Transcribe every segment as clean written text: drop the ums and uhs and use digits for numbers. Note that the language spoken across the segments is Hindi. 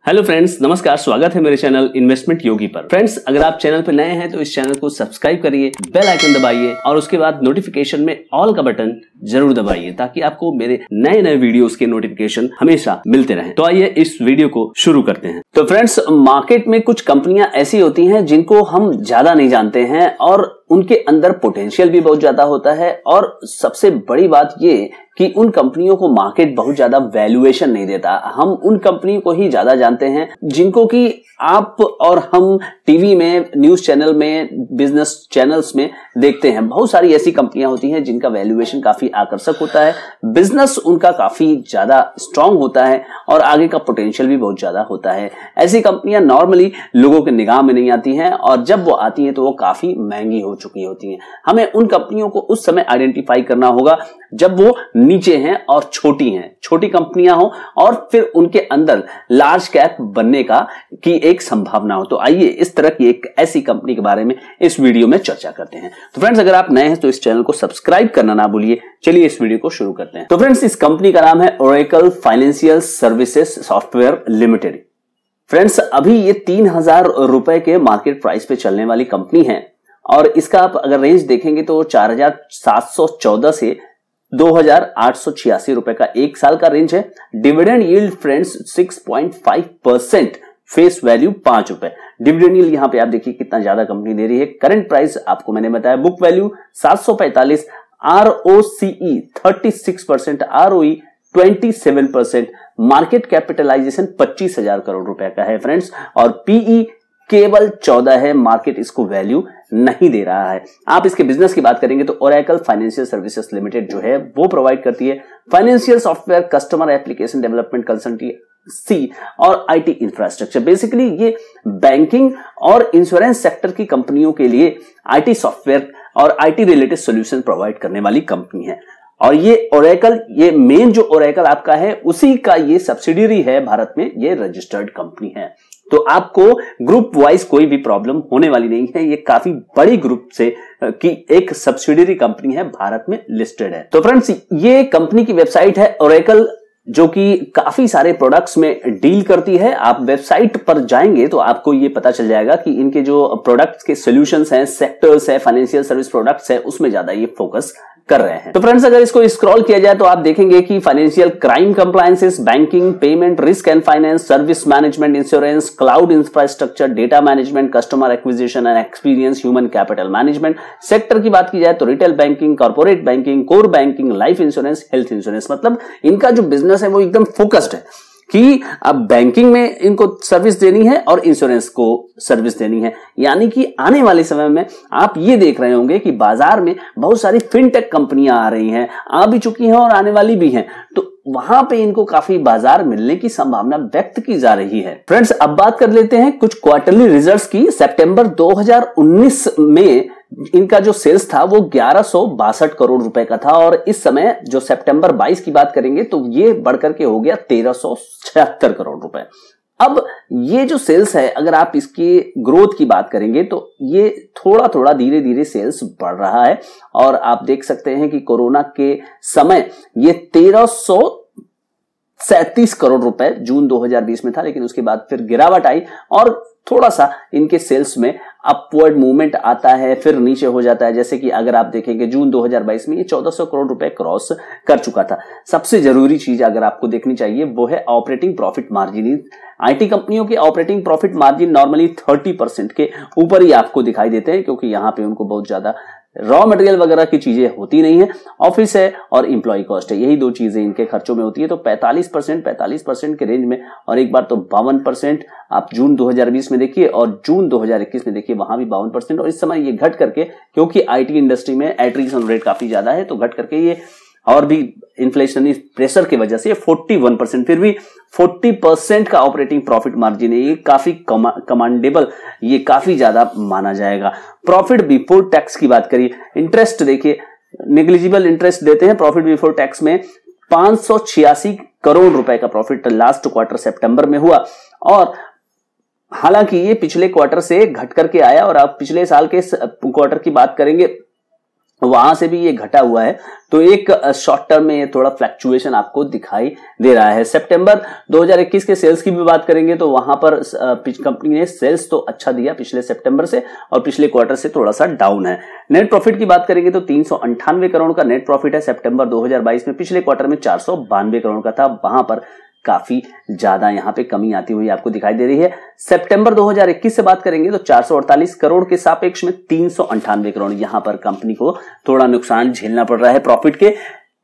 हेलो फ्रेंड्स, नमस्कार। स्वागत है मेरे चैनल इन्वेस्टमेंट योगी पर। फ्रेंड्स, अगर आप चैनल पर नए हैं तो इस चैनल को सब्सक्राइब करिए, बेल आइकन दबाइए और उसके बाद नोटिफिकेशन में ऑल का बटन जरूर दबाइए ताकि आपको मेरे नए नए वीडियोस के नोटिफिकेशन हमेशा मिलते रहें। तो आइए इस वीडियो को शुरू करते हैं। तो फ्रेंड्स, मार्केट में कुछ कंपनियां ऐसी होती हैं जिनको हम ज्यादा नहीं जानते हैं और उनके अंदर पोटेंशियल भी बहुत ज्यादा होता है और सबसे बड़ी बात ये कि उन कंपनियों को मार्केट बहुत ज्यादा वैल्यूएशन नहीं देता। हम उन कंपनियों को ही ज्यादा जानते हैं जिनको कि आप और हम टीवी में, न्यूज चैनल में, बिजनेस चैनल्स में देखते हैं। बहुत सारी ऐसी कंपनियां होती हैं जिनका वैल्यूएशन काफी आकर्षक होता है, बिजनेस उनका काफी ज्यादा स्ट्रांग होता है और आगे का पोटेंशियल भी बहुत ज्यादा होता है। ऐसी कंपनियां नॉर्मली लोगों के निगाह में नहीं आती हैं और जब वो आती हैं तो वो काफी महंगी हो चुकी होती हैं। हमें उन कंपनियों को उस समय आइडेंटिफाई करना होगा जब वो नीचे हैं और छोटी हैं, छोटी कंपनियां हो और फिर उनके अंदर लार्ज कैप बनने की एक संभावना हो। तो आइए इस तरह की एक ऐसी कंपनी के बारे में इस वीडियो में चर्चा करते हैं। तो फ्रेंड्स, अगर आप नए हैं तो इस चैनल को सब्सक्राइब करना ना भूलिए। चलिए इस वीडियो को शुरू करते हैं। तो फ्रेंड्स, इस कंपनी का नाम है Oracle financial services software limited. Friends, अभी ये 3000 रुपए के मार्केट प्राइस पे चलने वाली कंपनी है और इसका आप अगर रेंज देखेंगे तो 4714 से 2886 रुपए का एक साल का रेंज है। Dividend yield friends 6.5%, face value 5 रुपए। डिविडेंड यील्ड यहां पे आप देखिए कितना ज्यादा कंपनी दे रही है। करंट प्राइस आपको मैंने बताया, book value 745, ROCE 36%, ROE 27%, market capitalization 25,000 crore रुपए का है फ्रेंड्स और PE केवल 14 है। मार्केट इसको वैल्यू नहीं दे रहा है। आप इसके बिजनेस की बात करेंगे तो ओरेकल फाइनेंशियल सर्विसेज लिमिटेड जो है वो प्रोवाइड करती है financial software, customer application development, consultancy और IT इंफ्रास्ट्रक्चर। बेसिकली ये बैंकिंग और इंश्योरेंस सेक्टर की कंपनियों के लिए IT सॉफ्टवेयर और IT रिलेटेड सॉल्यूशन प्रोवाइड करने वाली कंपनी है। और ये ओरेकल, ये मेन जो ओरेकल आपका है उसी का ये सब्सिडियरी है भारत में, ये रजिस्टर्ड कंपनी है। तो आपको ग्रुप वाइज कोई भी प्रॉब्लम होने वाली नहीं है। ये काफी बड़ी ग्रुप से की एक सब्सिडियरी कंपनी है, भारत में लिस्टेड है। तो फ्रेंड्स, ये कंपनी की वेबसाइट है ओरेकल, जो कि काफी सारे प्रोडक्ट्स में डील करती है। आप वेबसाइट पर जाएंगे तो आपको ये पता चल जाएगा कि इनके जो प्रोडक्ट्स के सॉल्यूशंस हैं, सेक्टर्स है, फाइनेंशियल सर्विस प्रोडक्ट्स है, उसमें ज्यादा ये फोकस कर रहे हैं। तो फ्रेंड्स, अगर इसको स्क्रॉल किया जाए तो आप देखेंगे कि financial crime compliances, banking, payment, risk and finance, service management, insurance, cloud infrastructure, data management, customer acquisition and experience, human capital management. Sector की बात की जाए तो retail banking, corporate banking, core banking, life insurance, health insurance. मतलब इनका जो बिजनेस है वो एकदम फोकस्ड है कि अब बैंकिंग में इनको सर्विस देनी है और इंश्योरेंस को सर्विस देनी है। यानी कि आने वाले समय में आप ये देख रहे होंगे कि बाजार में बहुत सारी फिनटेक कंपनियां आ रही हैं, आ भी चुकी हैं और आने वाली भी हैं। तो वहां पे इनको काफी बाजार मिलने की संभावना व्यक्त की जा रही है। फ्रेंड्स, अब बात कर लेते हैं कुछ क्वार्टरली रिजल्ट्स की। सितंबर 2019 में इनका जो सेल्स था वो 1162 करोड़ रुपए का था और इस समय जो सितंबर 22 की बात करेंगे तो ये बढ़कर के हो गया 1376 करोड़ रुपए। अब ये जो सेल्स है, अगर आप इसकी ग्रोथ की बात करेंगे तो ये थोड़ा थोड़ा धीरे धीरे सेल्स बढ़ रहा है और आप देख सकते हैं कि कोरोना के समय ये 1337 करोड़ रुपए जून 2020 में था, लेकिन उसके बाद फिर गिरावट आई और थोड़ा सा इनके सेल्स में अपवर्ड मूवमेंट आता है, फिर नीचे हो जाता है। जैसे कि अगर आप देखेंगे जून 2022 में ये 1400 करोड़ रुपए क्रॉस कर चुका था। सबसे जरूरी चीज अगर आपको देखनी चाहिए वो है ऑपरेटिंग प्रॉफिट मार्जिन। IT कंपनियों के ऑपरेटिंग प्रॉफिट मार्जिन नॉर्मली 30% के ऊपर ही आपको दिखाई देते हैं, क्योंकि यहां पे उनको बहुत ज्यादा रॉ मटेरियल वगैरह की चीजें होती नहीं है। ऑफिस है और इंप्लॉय कॉस्ट है, यही दो चीजें इनके खर्चों में होती है। तो 45% के रेंज में और एक बार तो 52% आप जून 2020 में देखिए और जून 2021 में देखिए, वहां भी 52%। और इस समय ये घट करके, क्योंकि IT इंडस्ट्री में एट्रिशन रेट काफी ज्यादा है, तो घट करके ये और भी इन्फ्लेशनरी प्रेशर की वजह से 41%, फिर भी 40% का ऑपरेटिंग प्रॉफिट मार्जिन है। ये काफी कमांडेबल, ये काफी ज्यादा माना जाएगा। प्रॉफिट बिफोर टैक्स की बात करिए, इंटरेस्ट देखिए, नेग्लिजिबल इंटरेस्ट देते हैं प्रॉफिट बिफोर टैक्स में। 586 करोड़ रुपए का प्रॉफिट लास्ट क्वार्टर सितंबर में हुआ और हालांकि ये पिछले क्वार्टर से घट करके आया और आप पिछले साल के क्वार्टर की बात करेंगे वहां से भी ये घटा हुआ है, तो एक शॉर्ट टर्म में ये थोड़ा फ्लक्चुएशन आपको दिखाई दे रहा है। सितंबर 2021 के सेल्स की भी बात करेंगे तो वहां पर कंपनी ने सेल्स तो अच्छा दिया पिछले सितंबर से, और पिछले क्वार्टर से थोड़ा सा डाउन है। नेट प्रॉफिट की बात करेंगे तो 398 करोड़ का नेट प्रॉफिट है सितंबर 2022 में। पिछले क्वार्टर में 492 करोड़ का था, वहां पर काफी ज्यादा यहां पे कमी आती हुई आपको दिखाई दे रही है। सितंबर 2021 से बात करेंगे तो 448 करोड़ के सापेक्ष में 398 करोड़, यहां पर कंपनी को थोड़ा नुकसान झेलना पड़ रहा है। प्रॉफिट के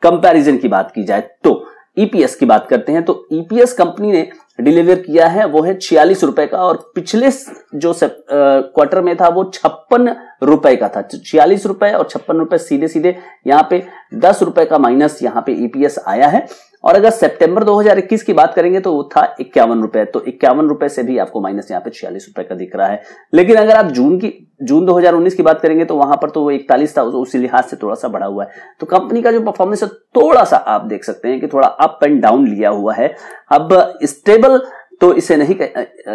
कंपैरिजन की बात की जाए तो ईपीएस की बात करते हैं तो ईपीएस कंपनी ने डिलीवर किया है वो है 46 रुपए का, और पिछले जो क्वार्टर में था वो 56 रुपए का था। 46 रुपए और 56 रुपए सीधे सीधे यहाँ पे 10 रुपए का माइनस यहाँ पे ईपीएस आया है। और अगर सितंबर 2021 की बात करेंगे तो वो था 51 रुपए, तो 51 रुपए से भी आपको माइनस यहाँ पे 46 रुपए का दिख रहा है। लेकिन अगर आप जून 2019 की बात करेंगे तो वहां पर तो वो 41 था, उसी लिहाज से थोड़ा सा बढ़ा हुआ है। तो कंपनी का जो परफॉर्मेंस है थोड़ा सा आप देख सकते हैं कि थोड़ा अप एंड डाउन लिया हुआ है। अब स्टेबल तो इसे नहीं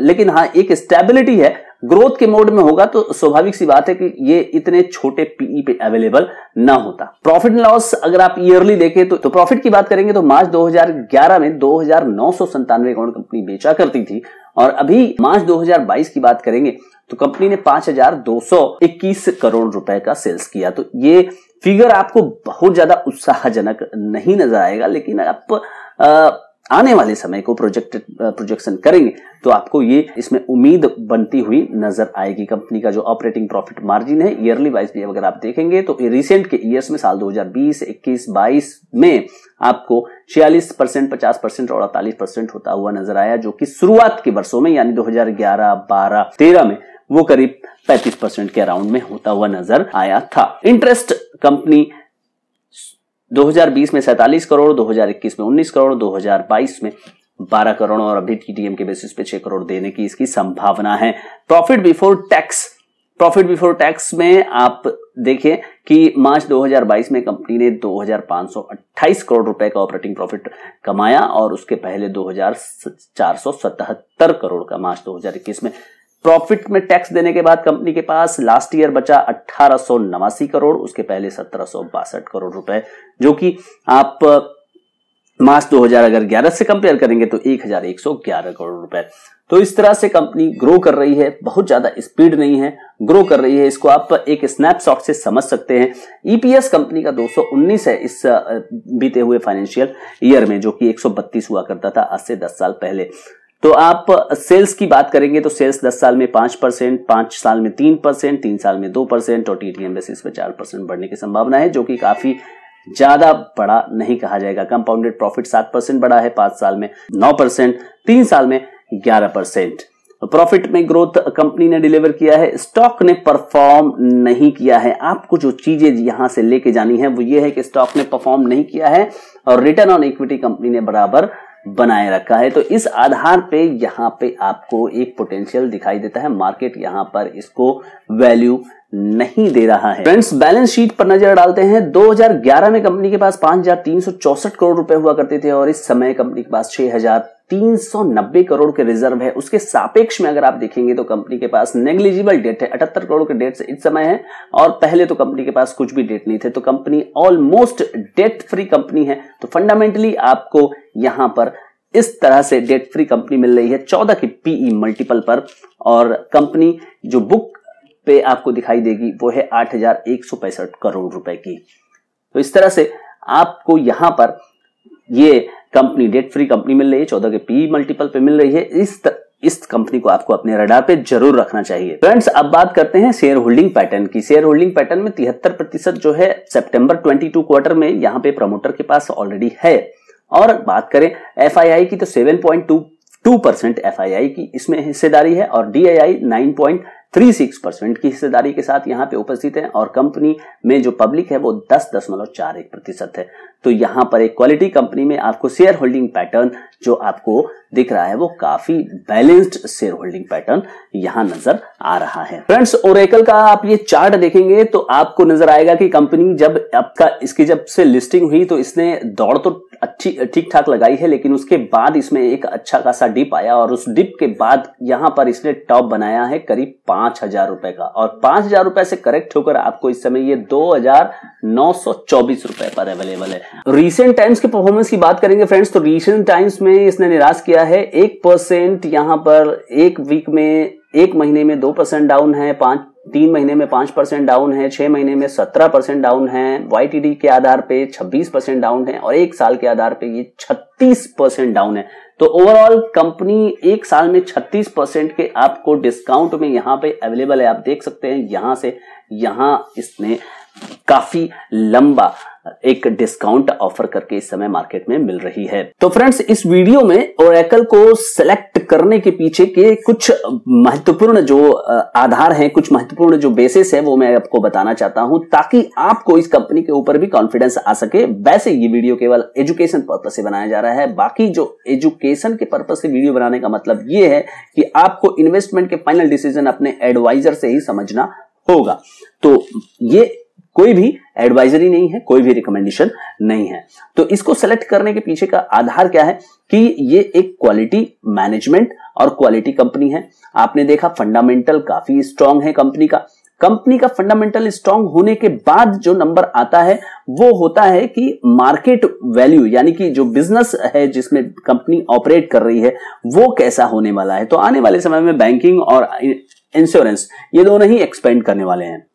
लेकिन हाँ एक स्टेबिलिटी है। ग्रोथ के मोड में होगा तो स्वाभाविक सी बात है कि ये इतने छोटे पीई पे अवेलेबल ना होता। प्रॉफिट एंड लॉस अगर आप ईयरली देखें तो प्रॉफिट की बात करेंगे तो मार्च 2011 में 2,997 करोड़ कंपनी बेचा करती थी, और अभी मार्च 2022 की बात करेंगे तो कंपनी ने 5,221 करोड़ रुपए का सेल्स किया। तो ये फिगर आपको बहुत ज्यादा उत्साहजनक नहीं नजर आएगा, लेकिन आप आने वाले समय को प्रोजेक्शन करेंगे तो आपको ये इसमें उम्मीद बनती हुई नजर आएगी। कंपनी का जो ऑपरेटिंग प्रॉफिट मार्जिन है ईयरली वाइज भी अगर आप देखेंगे तो रिसेंट के ईयर्स में साल 2020, 21, 22 में आपको 46%, 50% और 48% होता हुआ नजर आया, जो कि शुरुआत के वर्षों में यानी 2011, 12, 13 में वो करीब 35% के अराउंड में होता हुआ नजर आया था। इंटरेस्ट कंपनी 2020 में 47 करोड़, 2021 में 19 करोड़, 2022 में 12 करोड़ और अभी टीटीएम के बेसिस पे 6 करोड़ देने की इसकी संभावना है। प्रॉफिट बिफोर टैक्स में आप देखें कि मार्च 2022 में कंपनी ने 2,528 करोड़ रुपए का ऑपरेटिंग प्रॉफिट कमाया, और उसके पहले 2,477 करोड़ का मार्च 2021 में। प्रॉफिट में टैक्स देने के बाद कंपनी के पास लास्ट ईयर बचा 1,889 करोड़, उसके पहले 1,762 करोड़ रुपए, जो कि आप मार्च 2011 से कंपेयर करेंगे तो 1,111 करोड़ रुपए। तो इस तरह से कंपनी ग्रो कर रही है, बहुत ज्यादा स्पीड नहीं है, ग्रो कर रही है। इसको आप एक स्नैपशॉट से समझ सकते हैं। ईपीएस कंपनी का 219 है इस बीते हुए फाइनेंशियल ईयर में, जो कि 132 हुआ करता था आज से 10 साल पहले। तो आप सेल्स की बात करेंगे तो सेल्स 10 साल में 5%, 5 साल में 3%, 3 साल में 2% और टीटीएम बेसिस पे 4% बढ़ने की संभावना है, जो कि काफी ज्यादा बड़ा नहीं कहा जाएगा। कंपाउंडेड प्रॉफिट 7% बढ़ा है, 5 साल में 9%, 3 साल में 11%। प्रॉफिट में ग्रोथ कंपनी ने डिलीवर किया है, स्टॉक ने परफॉर्म नहीं किया है। आपको जो चीजें यहां से लेके जानी है वो ये है कि स्टॉक ने परफॉर्म नहीं किया है और रिटर्न ऑन इक्विटी कंपनी ने बराबर बनाए रखा है। तो इस आधार पे यहां पे आपको एक पोटेंशियल दिखाई देता है। मार्केट यहां पर इसको वैल्यू नहीं दे रहा है। फ्रेंड्स, बैलेंस शीट पर नजर डालते हैं। 2011 में कंपनी के पास 5,364 करोड़ रुपए हुआ करते थे और इस समय कंपनी के पास 6,390 करोड़ के रिजर्व है। उसके सापेक्ष में अगर आप देखेंगे तो कंपनी के पास नेग्लिजिबल डेट है, 78 करोड़ के डेट से इस समय है, और पहले तो कंपनी के पास कुछ भी डेट नहीं थे। तो company almost debt free company है। तो फंडामेंटली आपको यहां पर इस तरह से डेट फ्री कंपनी मिल रही है 14 की पीई मल्टीपल पर, और कंपनी जो बुक पे आपको दिखाई देगी वो है 8,165 करोड़ रुपए की। तो इस तरह से आपको यहां पर ये कंपनी डेट फ्री कंपनी मिल रही है, 14 के पी मल्टीपल पे मिल रही है। इस कंपनी को आपको अपने रडार पे जरूर रखना चाहिए। फ्रेंड्स, अब बात करते हैं शेयर होल्डिंग पैटर्न की। शेयर होल्डिंग पैटर्न में 73% जो है सितंबर 22 क्वार्टर में यहां पे प्रमोटर के पास ऑलरेडी है। और बात करें एफआईआई की तो 7.22% एफआईआई की इसमें हिस्सेदारी है और डीआईआई 9.36% की हिस्सेदारी के साथ यहां पे उपस्थित है, और कंपनी में जो पब्लिक है वो 10.41% है। तो यहां पर एक क्वालिटी कंपनी में आपको शेयर होल्डिंग पैटर्न जो आपको दिख रहा है वो काफी बैलेंस्ड शेयर होल्डिंग पैटर्न यहां नजर आ रहा है। फ्रेंड्स, ओरेकल का आप ये चार्ट देखेंगे तो आपको नजर आएगा कि कंपनी जब से लिस्टिंग हुई तो इसने दौड़ तो अच्छी ठीक ठाक लगाई है, लेकिन उसके बाद इसमें एक अच्छा खासा डिप आया और उस डिप के बाद यहां पर इसने टॉप बनाया है करीब 5,000 रुपए का, और 5,000 रुपए से करेक्ट होकर आपको इस समय ये 2,924 रुपए पर अवेलेबल है। रीसेंट टाइम्स के परफॉर्मेंस की बात करेंगे फ्रेंड्स, तो रीसेंट टाइम्स में इसने निराश किया है 1%, यहां पर एक वीक में, एक महीने में 2% डाउन है, 3 महीने में 5% डाउन है, 6 महीने में 17% डाउन है, YTD के आधार पे 26% डाउन है और एक साल के आधार पे ये 36% डाउन है। तो ओवरऑल कंपनी एक साल में 36% के आपको डिस्काउंट में यहां पे अवेलेबल है। आप देख सकते हैं यहां से यहां इसने काफी लंबा एक डिस्काउंट ऑफर करके इस समय मार्केट में मिल रही है। तो फ्रेंड्स, इस वीडियो में ओरेकल को सिलेक्ट करने के पीछे के कुछ महत्वपूर्ण जो आधार हैं, कुछ महत्वपूर्ण जो बेसिस है, वो मैं आपको बताना चाहता हूं ताकि आपको इस कंपनी के ऊपर भी कॉन्फिडेंस आ सके। वैसे ये वीडियो केवल एजुकेशन पर्पज से बनाया जा रहा है। बाकी जो एजुकेशन के पर्पज से वीडियो बनाने का मतलब ये है कि आपको इन्वेस्टमेंट के फाइनल डिसीजन अपने एडवाइजर से ही समझना होगा। तो ये कोई भी एडवाइजरी नहीं है, कोई भी रिकमेंडेशन नहीं है। तो इसको सेलेक्ट करने के पीछे का आधार क्या है कि ये एक क्वालिटी मैनेजमेंट और क्वालिटी कंपनी है। आपने देखा फंडामेंटल काफी स्ट्रांग है कंपनी का फंडामेंटल स्ट्रांग होने के बाद जो नंबर आता है वो होता है कि मार्केट वैल्यू, यानी कि जो बिजनेस है जिसमें कंपनी ऑपरेट कर रही है वो कैसा होने वाला है। तो आने वाले समय में बैंकिंग और इंश्योरेंस ये दोनों ही एक्सपेंड करने वाले हैं।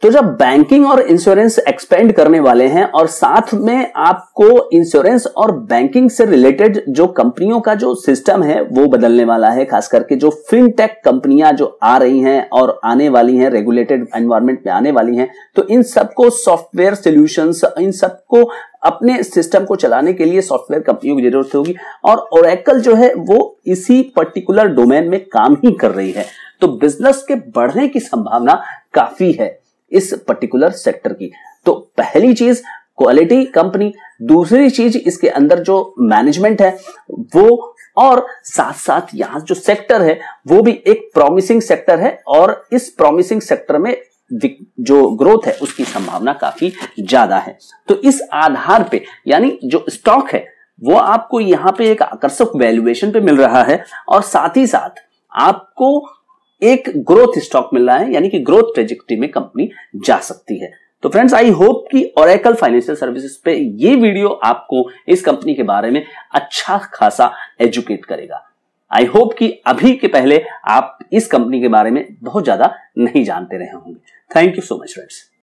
तो जब बैंकिंग और इंश्योरेंस एक्सपेंड करने वाले हैं और साथ में आपको इंश्योरेंस और बैंकिंग से रिलेटेड जो कंपनियों का जो सिस्टम है वो बदलने वाला है, खास करके जो फिनटेक कंपनियां जो आ रही हैं और आने वाली हैं, रेगुलेटेड एनवायरनमेंट में आने वाली हैं, तो इन सबको सॉफ्टवेयर सॉल्यूशंस, इन सबको अपने सिस्टम को चलाने के लिए सॉफ्टवेयर कंपनियों की जरूरत होगी और ओरेकल जो है वो इसी पर्टिकुलर डोमेन में काम ही कर रही है। तो बिजनेस के बढ़ने की संभावना काफी है इस पर्टिकुलर सेक्टर की। तो पहली चीज क्वालिटी कंपनी, दूसरी चीज इसके अंदर जो मैनेजमेंट है वो, और साथ साथ यहां जो सेक्टर है वो भी एक प्रॉमिसिंग सेक्टर है और इस प्रॉमिसिंग सेक्टर में जो ग्रोथ है उसकी संभावना काफी ज्यादा है। तो इस आधार पे, यानी जो स्टॉक है वो आपको यहां पे एक आकर्षक वैल्यूएशन पे मिल रहा है और साथ ही साथ आपको एक ग्रोथ स्टॉक मिल रहा है, यानी कि ग्रोथ ट्रेजेक्टरी में कंपनी जा सकती है। तो फ्रेंड्स, आई होप कि ओरेकल फाइनेंशियल सर्विसेज पे ये वीडियो आपको इस कंपनी के बारे में अच्छा खासा एजुकेट करेगा। आई होप कि अभी के पहले आप इस कंपनी के बारे में बहुत ज्यादा नहीं जानते रहे होंगे। Thank you so much friends.